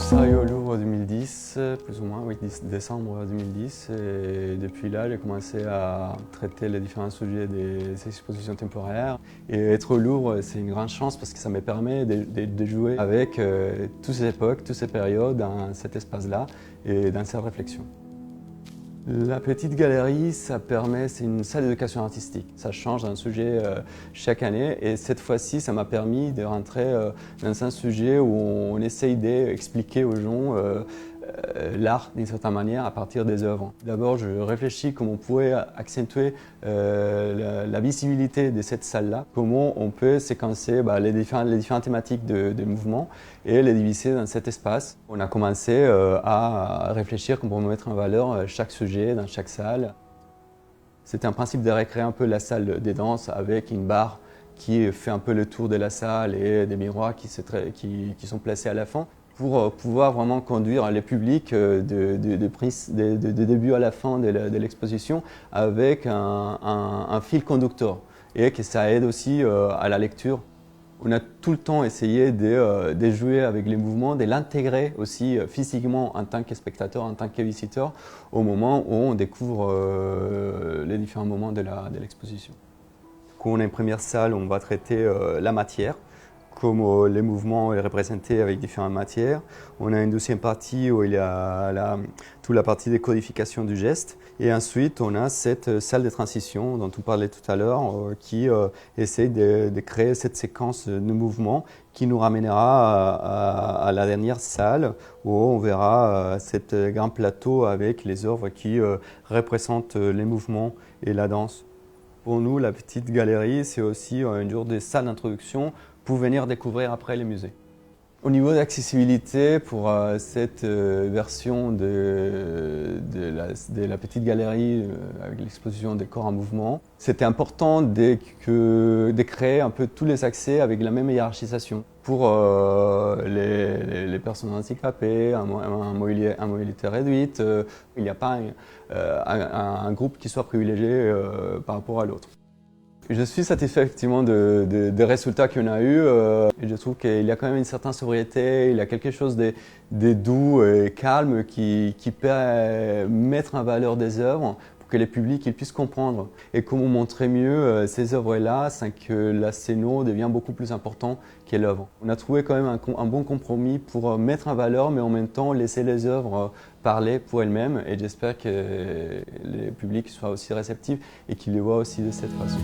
Je travaille au Louvre en 2010, plus ou moins, oui, décembre 2010. Et depuis là, j'ai commencé à traiter les différents sujets des expositions temporaires. Et être au Louvre, c'est une grande chance parce que ça me permet de jouer avec toutes ces époques, toutes ces périodes dans cet espace-là et dans cette réflexion. La petite galerie, c'est une salle d'éducation artistique. Ça change d'un sujet chaque année et cette fois-ci, ça m'a permis de rentrer dans un sujet où on essaye d'expliquer aux gens l'art d'une certaine manière à partir des œuvres. D'abord, je réfléchis comment on pourrait accentuer la visibilité de cette salle-là, comment on peut séquencer les différentes thématiques de mouvement et les diviser dans cet espace. On a commencé à réfléchir comment on peut mettre en valeur chaque sujet dans chaque salle. C'était un principe de recréer un peu la salle des danses avec une barre qui fait un peu le tour de la salle et des miroirs qui sont placés à la fin, pour pouvoir vraiment conduire les publics de début à la fin de l'exposition avec un fil conducteur et que ça aide aussi à la lecture. On a tout le temps essayé de jouer avec les mouvements, de l'intégrer aussi physiquement en tant que spectateur, en tant que visiteur, au moment où on découvre les différents moments de l'exposition. Quand on a une première salle, on va traiter la matière, comme les mouvements est représentés avec différentes matières. On a une deuxième partie où il y a toute la partie de codification du geste. Et ensuite, on a cette salle de transition dont on parlait tout à l'heure qui essaie de créer cette séquence de mouvements qui nous ramènera à la dernière salle où on verra cet grand plateau avec les œuvres qui représentent les mouvements et la danse. Pour nous, la petite galerie, c'est aussi une sorte de salle d'introduction pour venir découvrir après les musées. Au niveau d'accessibilité, pour cette version de la petite galerie avec l'exposition des corps en mouvement, c'était important de créer un peu tous les accès avec la même hiérarchisation. Pour les personnes handicapées, à mobilité réduite, il n'y a pas un groupe qui soit privilégié par rapport à l'autre. Je suis satisfait effectivement des résultats qu'on a eus. Et je trouve qu'il y a quand même une certaine sobriété, il y a quelque chose de doux et calme qui peut mettre en valeur des œuvres pour que les publics puissent comprendre. Et comment montrer mieux ces œuvres-là sans que la scéno devienne beaucoup plus important que l'œuvre. On a trouvé quand même un bon compromis pour mettre en valeur, mais en même temps laisser les œuvres parler pour elles-mêmes. Et j'espère que les publics soient aussi réceptifs et qu'ils les voient aussi de cette façon.